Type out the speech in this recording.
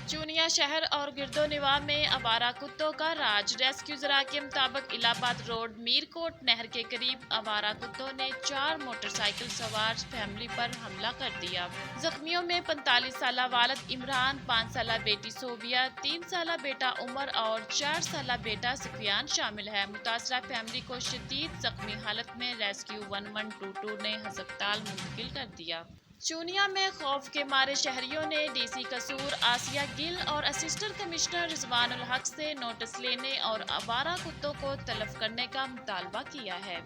चूनिया शहर और गिरदोनवा में आवारा कुत्तों का राज। रेस्क्यू जरा के मुताबिक इलाहाबाद रोड मीरकोट नहर के करीब आवारा कुत्तों ने 4 मोटरसाइकिल सवार फैमिली पर हमला कर दिया। जख्मियों में 45 साल वालिद इमरान, 5 साल बेटी सोबिया, 3 साल बेटा उमर और 4 साल बेटा सुफियान शामिल है। मुतासरा फैमिली को शदीद जख्मी हालत में रेस्क्यू 1122 ने अस्पताल मुंतकिल कर दिया। चूनिया में खौफ के मारे शहरियों ने डीसी कसूर आसिया गिल और असिस्टेंट कमिश्नर रिजवानुल हक से नोटिस लेने और आवारा कुत्तों को तलब करने का मुतालबा किया है।